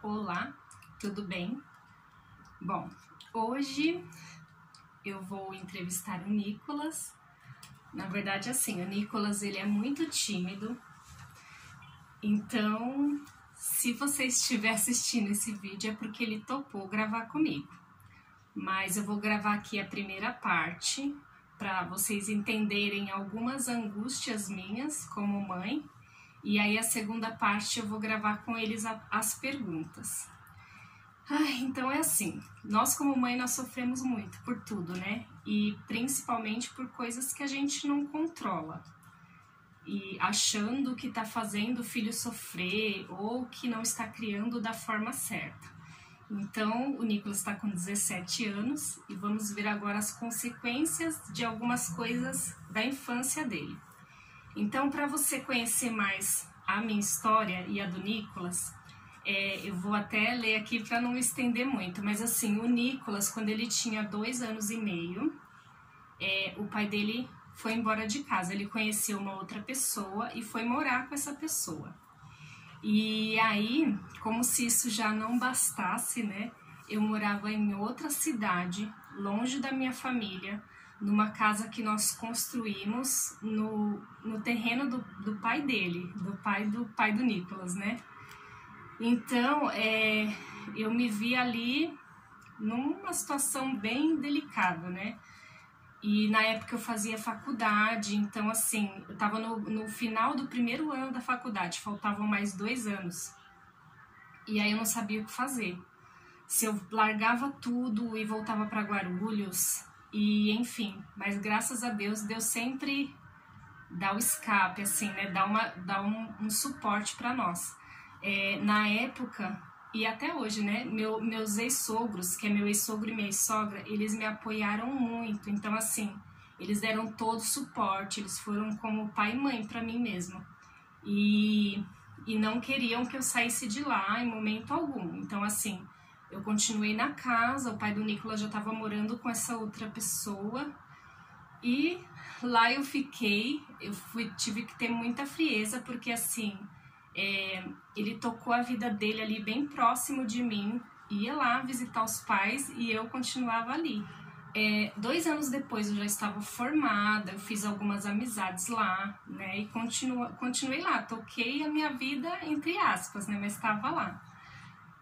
Olá, tudo bem? Bom, hoje eu vou entrevistar o Nicolas. Na verdade, assim, o Nicolas ele é muito tímido, então se você estiver assistindo esse vídeo é porque ele topou gravar comigo. Mas eu vou gravar aqui a primeira parte para vocês entenderem algumas angústias minhas como mãe. E aí a segunda parte eu vou gravar com eles as perguntas. Então é assim, nós como mãe nós sofremos muito por tudo, né? E principalmente por coisas que a gente não controla. E achando que tá fazendo o filho sofrer ou que não está criando da forma certa. Então o Nicolas está com 17 anos e vamos ver agora as consequências de algumas coisas da infância dele. Então, para você conhecer mais a minha história e a do Nicolas, eu vou até ler aqui para não me estender muito, mas assim, o Nicolas, quando ele tinha 2 anos e meio, o pai dele foi embora de casa, ele conheceu uma outra pessoa e foi morar com essa pessoa. E aí, como se isso já não bastasse, né, eu morava em outra cidade, longe da minha família, numa casa que nós construímos no terreno do pai dele, do pai do Nicolas, né? Então, eu me vi ali numa situação bem delicada, né? E na época eu fazia faculdade, então assim, eu estava no final do primeiro ano da faculdade, faltavam mais 2 anos. E aí eu não sabia o que fazer. Se eu largava tudo e voltava para Guarulhos, e enfim, mas graças a Deus, Deus sempre dá o escape, assim, né, dá um suporte para nós. Na época, e até hoje, né, meus ex-sogros, que é meu ex-sogro e minha ex-sogra, eles me apoiaram muito, então assim, eles deram todo o suporte, eles foram como pai e mãe para mim mesmo, e não queriam que eu saísse de lá em momento algum, então assim, eu continuei na casa, o pai do Nicolas já estava morando com essa outra pessoa e lá eu fiquei, tive que ter muita frieza porque assim, ele tocou a vida dele ali bem próximo de mim, ia lá visitar os pais e eu continuava ali. 2 anos depois eu já estava formada, eu fiz algumas amizades lá, né, e continuei lá, toquei a minha vida entre aspas, né, mas estava lá.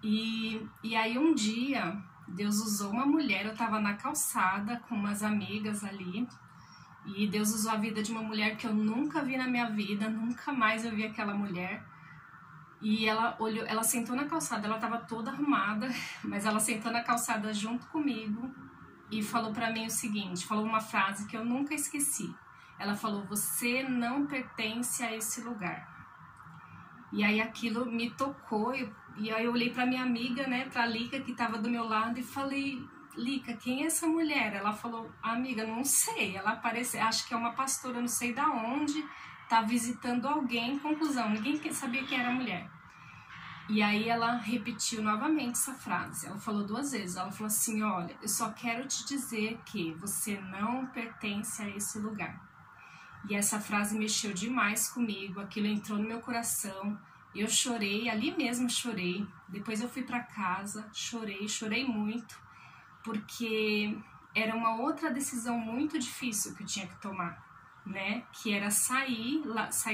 E aí um dia, Deus usou uma mulher, eu estava na calçada com umas amigas ali, e Deus usou a vida de uma mulher que eu nunca vi na minha vida, nunca mais eu vi aquela mulher. E ela sentou na calçada, ela estava toda arrumada, mas ela sentou na calçada junto comigo e falou para mim o seguinte, falou uma frase que eu nunca esqueci. Ela falou, você não pertence a esse lugar. E aí aquilo me tocou, e aí eu olhei pra minha amiga, né, pra Lica, que tava do meu lado, e falei, Lica, quem é essa mulher? Ela falou, amiga, não sei, ela apareceu, acho que é uma pastora, não sei da onde, tá visitando alguém, conclusão, ninguém sabia quem era a mulher. E aí ela repetiu novamente essa frase, ela falou 2 vezes, ela falou assim, olha, eu só quero te dizer que você não pertence a esse lugar. E essa frase mexeu demais comigo, aquilo entrou no meu coração, eu chorei, ali mesmo chorei, depois eu fui para casa, chorei muito, porque era uma outra decisão muito difícil que eu tinha que tomar, né, que era sair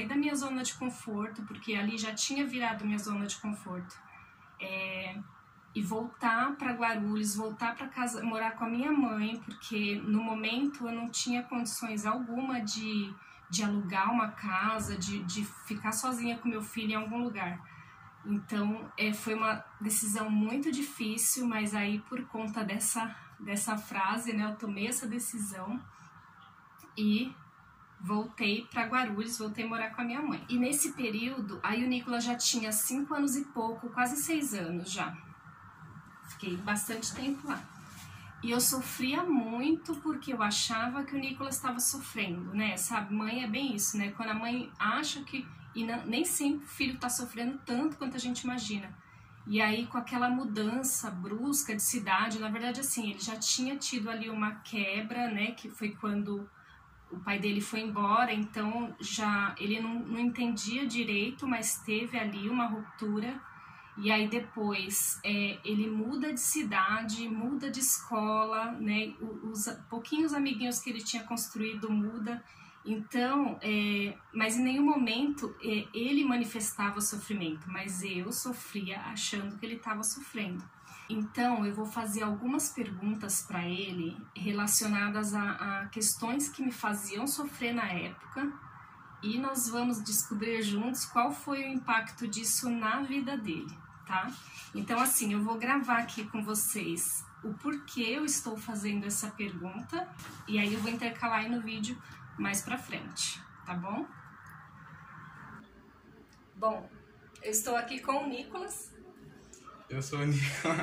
da minha zona de conforto, porque ali já tinha virado minha zona de conforto, e voltar para Guarulhos, voltar para casa, morar com a minha mãe, porque no momento eu não tinha condições alguma de alugar uma casa, de ficar sozinha com meu filho em algum lugar. Então, foi uma decisão muito difícil, mas aí por conta dessa frase, né, eu tomei essa decisão e voltei para Guarulhos, voltei a morar com a minha mãe. E nesse período, aí o Nicolas já tinha 5 anos e pouco, quase 6 anos já. Fiquei bastante tempo lá. E eu sofria muito porque eu achava que o Nicolas estava sofrendo, né? Sabe, mãe é bem isso, né? Quando a mãe acha que... E nem sempre o filho está sofrendo tanto quanto a gente imagina. E aí, com aquela mudança brusca de cidade, na verdade, assim, ele já tinha tido ali uma quebra, né? Que foi quando o pai dele foi embora, então já ele não entendia direito, mas teve ali uma ruptura. E aí depois ele muda de cidade, muda de escola, né? Os pouquinhos amiguinhos que ele tinha construído muda. Então, mas em nenhum momento ele manifestava sofrimento, mas eu sofria achando que ele estava sofrendo. Então, eu vou fazer algumas perguntas para ele relacionadas a questões que me faziam sofrer na época e nós vamos descobrir juntos qual foi o impacto disso na vida dele, tá? Então, assim, eu vou gravar aqui com vocês o porquê eu estou fazendo essa pergunta e aí eu vou intercalar aí no vídeo mais pra frente, tá bom? Bom, eu estou aqui com o Nicolas. Eu sou o Nicolas.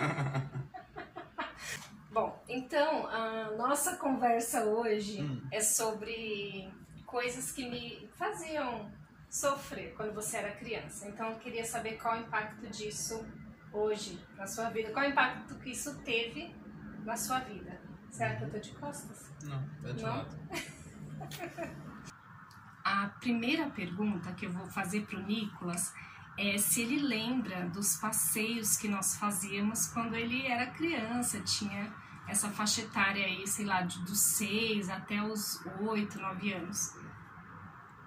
Bom, então a nossa conversa hoje é sobre coisas que me faziam sofrer quando você era criança. Então eu queria saber qual o impacto disso hoje na sua vida, qual o impacto que isso teve na sua vida. Será que eu tô de costas? Não, tá de lado. A primeira pergunta que eu vou fazer pro Nicolas é se ele lembra dos passeios que nós fazíamos quando ele era criança, tinha essa faixa etária aí, sei lá, dos 6 até os 8, 9 anos.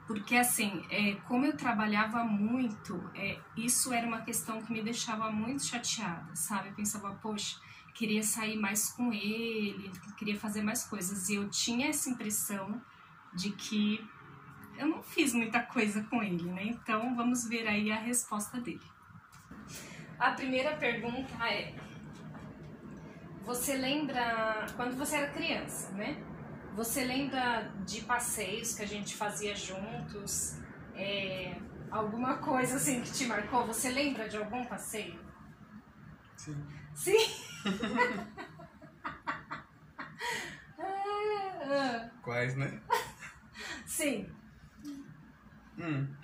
Porque assim, como eu trabalhava muito, isso era uma questão que me deixava muito chateada, sabe? Eu pensava, poxa, queria sair mais com ele, queria fazer mais coisas. E eu tinha essa impressão de que eu não fiz muita coisa com ele, né? Então, vamos ver aí a resposta dele. A primeira pergunta é: você lembra, quando você era criança, né? Você lembra de passeios que a gente fazia juntos? Alguma coisa assim que te marcou? Você lembra de algum passeio? Sim. Sim? Quais, né? Sim.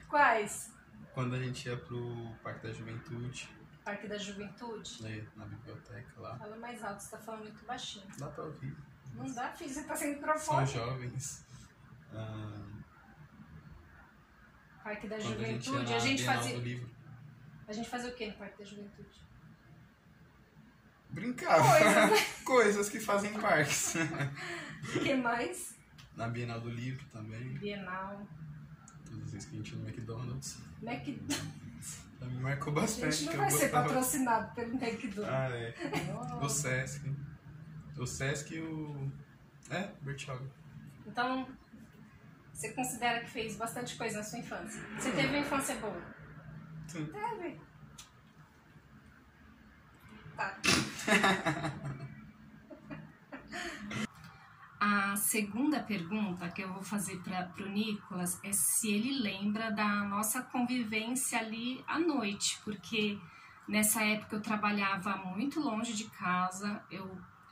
Quais? Quais? Quando a gente ia pro Parque da Juventude. Parque da Juventude? Na biblioteca lá. Fala mais alto, você tá falando muito baixinho. Dá pra ouvir. Não dá, filho, você tá sem microfone. São jovens. Parque da Quando Juventude, a gente fazia. do livro. A gente fazia o que no Parque da Juventude? Brincava. Coisas que fazem parques. O que mais? Na Bienal do Livro também. Bienal. Todas as vezes que a gente ia no McDonald's. McDonald's. Me marcou A bastante. gente não que vai eu ser gostava. patrocinado pelo McDonald's. Ah, é. Oh. O Sesc. O Sesc e o... Bertioga. Então, você considera que fez bastante coisa na sua infância? Você teve uma infância boa? Sim. Teve. Tá. A segunda pergunta que eu vou fazer para o Nicolas é se ele lembra da nossa convivência ali à noite, porque nessa época eu trabalhava muito longe de casa,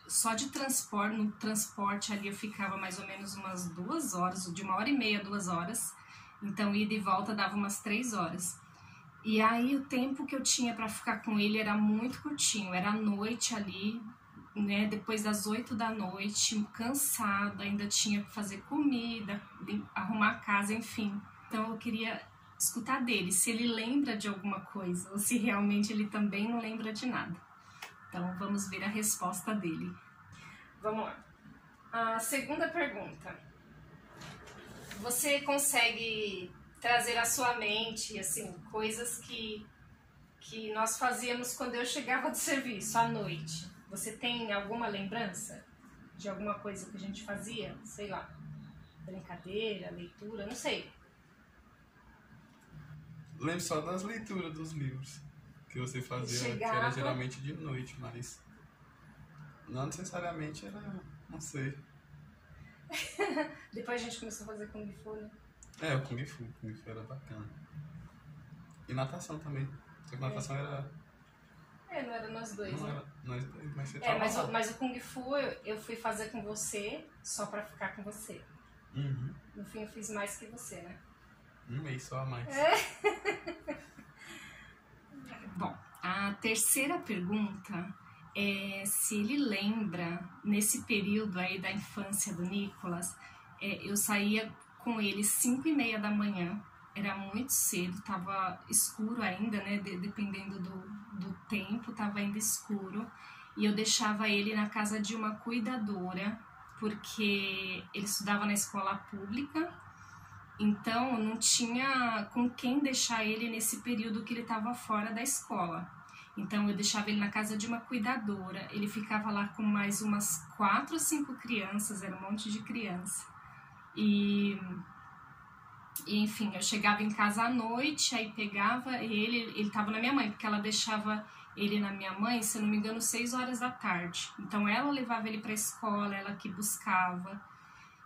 só de transporte, no transporte ali eu ficava mais ou menos umas 2 horas, de 1h30 a 2 horas, então ida e volta dava umas 3 horas. E aí o tempo que eu tinha para ficar com ele era muito curtinho, era à noite ali, né, depois das 8 da noite, cansada, ainda tinha que fazer comida, arrumar a casa, enfim. Então eu queria escutar dele, se ele lembra de alguma coisa, ou se realmente ele também não lembra de nada. Então vamos ver a resposta dele. Vamos lá. A segunda pergunta. Você consegue trazer à sua mente, assim, coisas que nós fazíamos quando eu chegava do serviço, à noite? Você tem alguma lembrança de alguma coisa que a gente fazia? Sei lá, brincadeira, leitura, não sei. Lembro só das leituras dos livros que você fazia, que era geralmente de noite, mas não necessariamente era, não sei. Depois a gente começou a fazer Kung Fu, né? O Kung Fu era bacana. E natação também, só que natação era... não era nós dois, não né? era nós dois, mas você tava lá. Mas o Kung Fu eu fui fazer com você só pra ficar com você. Uhum. No fim eu fiz mais que você, né? Um mês só a mais. Bom, a terceira pergunta é se ele lembra, nesse período aí da infância do Nicolas, eu saía com ele 5h30 da manhã, era muito cedo, tava escuro ainda, né, dependendo do tempo, estava ainda escuro, e eu deixava ele na casa de uma cuidadora, porque ele estudava na escola pública, então não tinha com quem deixar ele nesse período que ele estava fora da escola. Então eu deixava ele na casa de uma cuidadora, ele ficava lá com mais umas 4 ou 5 crianças, era um monte de criança. E enfim, eu chegava em casa à noite, aí pegava ele estava na minha mãe, porque ela deixava ele na minha mãe, se eu não me engano, 6 horas da tarde. Então ela levava ele para a escola, ela que buscava.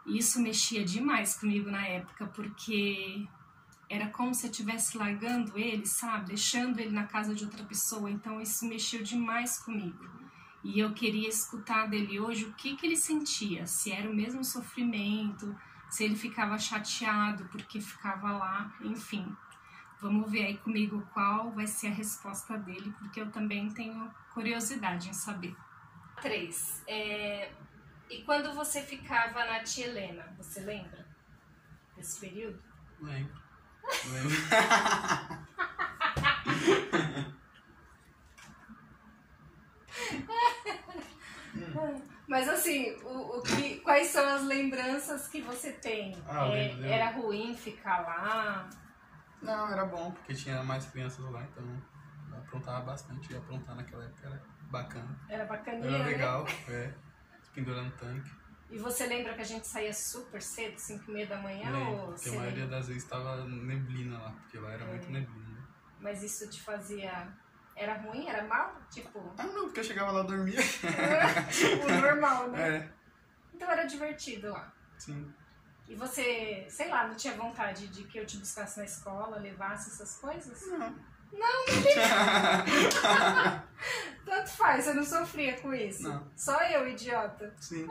E isso mexia demais comigo na época, porque era como se eu estivesse largando ele, sabe? Deixando ele na casa de outra pessoa. Então isso mexeu demais comigo. E eu queria escutar dele hoje o que ele sentia, se era o mesmo sofrimento, se ele ficava chateado porque ficava lá, enfim. Vamos ver aí comigo qual vai ser a resposta dele, porque eu também tenho curiosidade em saber. 3. E quando você ficava na tia Helena, você lembra desse período? Lembro. Mas assim, quais são as lembranças que você tem? Era ruim ficar lá? Não, era bom, porque tinha mais crianças lá, então eu aprontava bastante. E aprontar naquela época era bacana. Era bacaninha, era legal, né? Pendurando tanque. E você lembra que a gente saía super cedo, 5h30 da manhã? Lembro, porque a maioria das vezes estava neblina lá, porque lá era muito neblina. Mas isso te fazia... Era ruim? Era mal? Tipo... Ah, não, porque eu chegava lá e dormia. Tipo, normal, né? É. Então era divertido lá. Sim. E você, sei lá, não tinha vontade de que eu te buscasse na escola, levasse essas coisas? Não. Não tinha. Tanto faz, você não sofria com isso? Não. Só eu, idiota? Sim.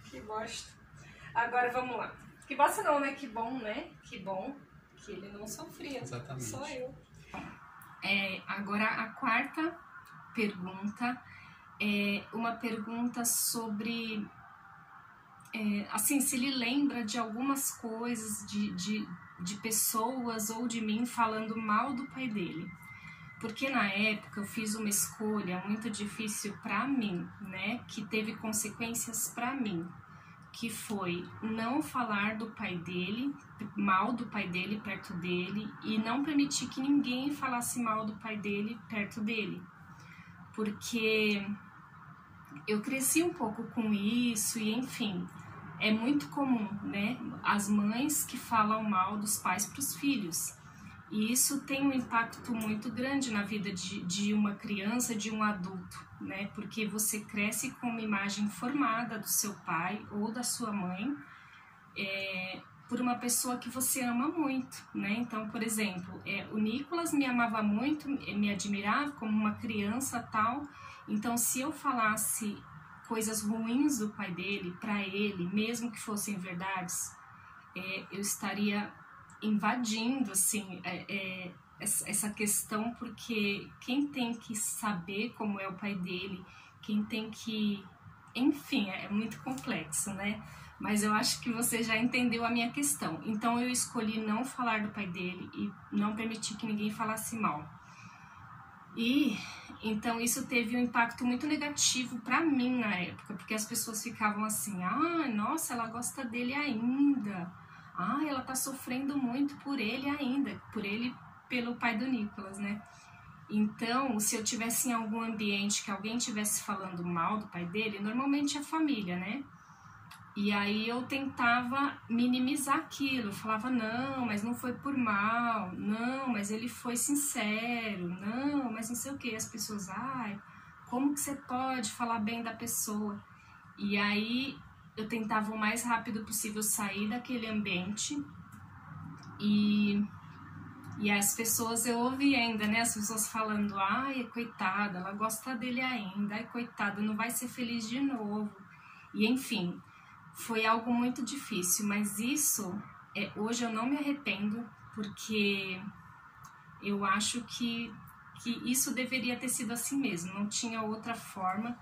Que bosta. Agora vamos lá. Que bosta não, né? Que bom, né? Que bom que ele não sofria. Exatamente. Só eu. Agora a quarta pergunta é uma pergunta sobre... assim, se ele lembra de algumas coisas, de pessoas ou de mim falando mal do pai dele. Porque na época eu fiz uma escolha muito difícil para mim, né? Que teve consequências para mim. Que foi não falar do pai dele, mal do pai dele perto dele, e não permitir que ninguém falasse mal do pai dele perto dele. Porque eu cresci um pouco com isso e, enfim... É muito comum, né? As mães que falam mal dos pais para os filhos. E isso tem um impacto muito grande na vida de uma criança, de um adulto, né? Porque você cresce com uma imagem formada do seu pai ou da sua mãe por uma pessoa que você ama muito, né? Então, por exemplo, o Nicolas me amava muito, me admirava como uma criança tal. Então, se eu falasse coisas ruins do pai dele para ele, mesmo que fossem verdades, eu estaria invadindo assim essa questão, porque quem tem que saber como é o pai dele, quem tem que... Enfim, é muito complexo, né? Mas eu acho que você já entendeu a minha questão. Então eu escolhi não falar do pai dele e não permitir que ninguém falasse mal. E então isso teve um impacto muito negativo para mim na época, porque as pessoas ficavam assim: ah, nossa, ela gosta dele ainda, ah, ela tá sofrendo muito por ele ainda, pelo pai do Nicolas, né? Então, se eu tivesse em algum ambiente que alguém estivesse falando mal do pai dele, normalmente é a família, né? E aí eu tentava minimizar aquilo, eu falava, não, mas não foi por mal, não, mas ele foi sincero, não, mas não sei o que. As pessoas, ai, como que você pode falar bem da pessoa? E aí eu tentava o mais rápido possível sair daquele ambiente e as pessoas, eu ouvi ainda, né, as pessoas falando, ai, coitada, ela gosta dele ainda, ai, coitada, não vai ser feliz de novo. E enfim... Foi algo muito difícil, mas isso, hoje eu não me arrependo, porque eu acho que isso deveria ter sido assim mesmo, não tinha outra forma,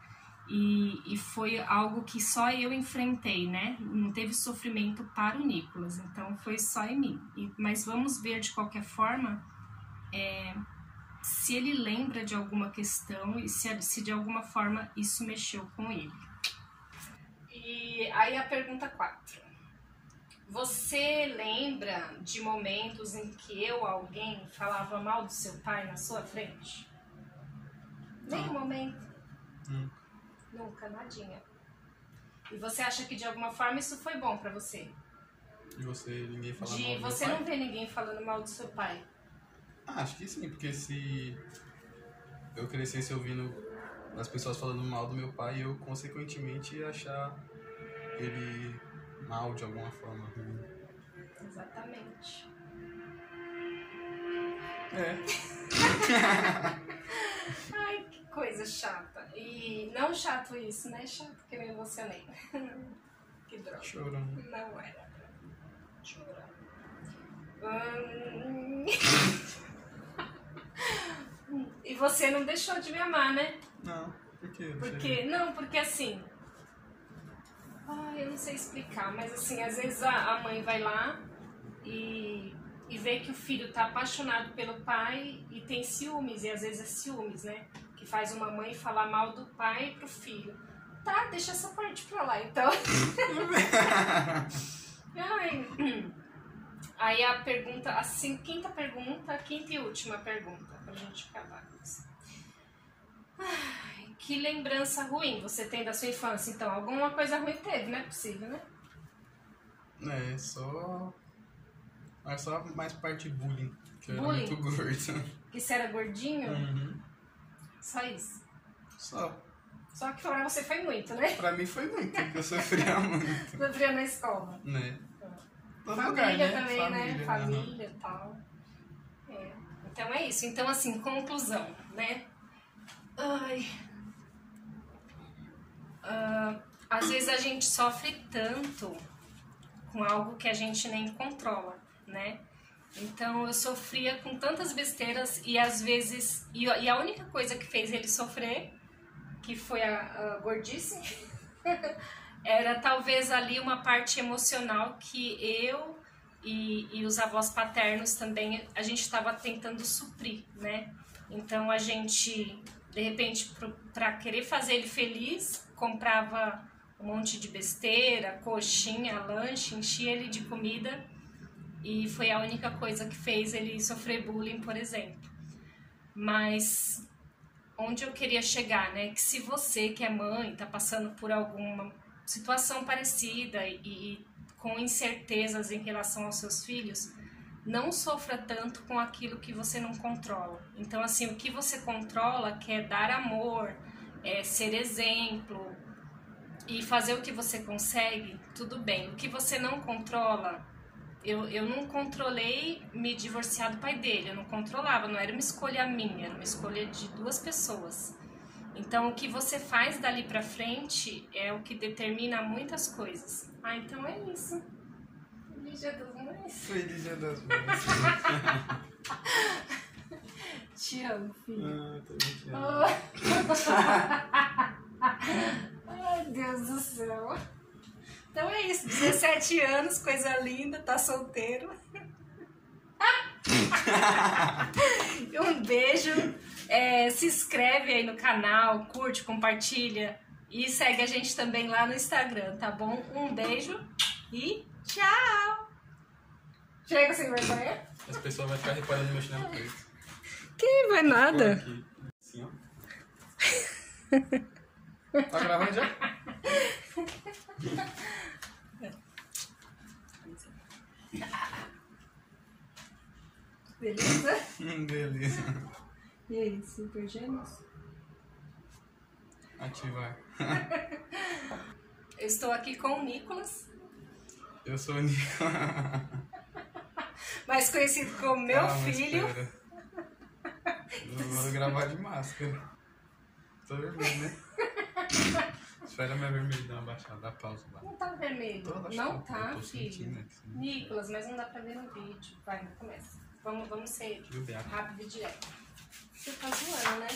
e foi algo que só eu enfrentei, né? Não teve sofrimento para o Nicolas, então foi só em mim. Mas vamos ver de qualquer forma se ele lembra de alguma questão e se de alguma forma isso mexeu com ele. E aí a pergunta 4. Você lembra de momentos em que alguém falava mal do seu pai na sua frente? Nenhum momento? Nunca, nadinha. E você acha que de alguma forma isso foi bom pra você? E você, ninguém falando mal do meu Você pai? não vê ninguém falando mal do seu pai? Acho que sim, porque se eu crescesse ouvindo as pessoas falando mal do meu pai, eu consequentemente ia achar ele mal de alguma forma. Exatamente. Ai, que coisa chata. E não chato isso, né? Chato que eu me emocionei. Que droga. Chorando. Não era pra chorar. E você não deixou de me amar, né? Não, por quê? Porque assim... eu não sei explicar, mas assim, às vezes a mãe vai lá e vê que o filho tá apaixonado pelo pai e tem ciúmes, e às vezes é ciúmes, né? Que faz uma mãe falar mal do pai pro filho. Tá, deixa essa parte pra lá, então. Aí a pergunta, assim, quinta e última pergunta, pra gente acabar com isso. Que lembrança ruim você tem da sua infância? Então, alguma coisa ruim teve, não é possível, né? Só mais parte de bullying, que eu Bullying? era muito gordo. Que você era gordinho? Uhum. Só isso? Só. Só que pra você foi muito, né? Pra mim foi muito, porque eu sofria muito. Sofria na escola. Né? Todo Família lugar, né? também, né? Família E tal. Então é isso. Então, assim, conclusão, né? Às vezes a gente sofre tanto com algo que a gente nem controla, né? Então eu sofria com tantas besteiras e às vezes... E a única coisa que fez ele sofrer, que foi a gordice, era talvez ali uma parte emocional que eu e os avós paternos também, a gente estava tentando suprir, né? Então a gente, de repente, para querer fazer ele feliz, comprava um monte de besteira, coxinha, lanche, enchia ele de comida e foi a única coisa que fez ele sofrer bullying, por exemplo. Mas onde eu queria chegar, né? Que se você que é mãe está passando por alguma situação parecida e com incertezas em relação aos seus filhos, não sofra tanto com aquilo que você não controla. Então, assim, o que você controla, que é dar amor, é ser exemplo e fazer o que você consegue, tudo bem. O que você não controla, eu não controlei me divorciar do pai dele, eu não controlava, não era uma escolha minha, era uma escolha de duas pessoas. Então, o que você faz dali pra frente é o que determina muitas coisas. Então é isso. Feliz Dia das Mães. Feliz Dia das Mães. Te amo, filho. Também te amo. Ai, Deus do céu. Então é isso, 17 anos, coisa linda, tá solteiro. Um beijo. Se inscreve aí no canal, curte, compartilha e segue a gente também lá no Instagram, tá bom? Um beijo e tchau! Chega sem vergonha? As pessoas vão ficar reparando no meu chinelo preto. Que vai nada. Aqui. Assim, ó. Tá gravando já? Beleza? Beleza. E aí, super gêmeos? Ativar. Eu estou aqui com o Nicolas, Eu sou o Nico. mais conhecido como meu filho. Espera. Eu vou gravar de máscara. Tô vermelho, né? Espera minha vermelha dar uma baixada, dá pausa lá. Não tá vermelho. Acho Não que tá, eu tô filho. sentindo aqui, sim. Nicolas, mas não dá pra ver no vídeo. Vai, começa. Vamos ser Deixa eu ver aqui. rápido e direto. Você tá zoando, né?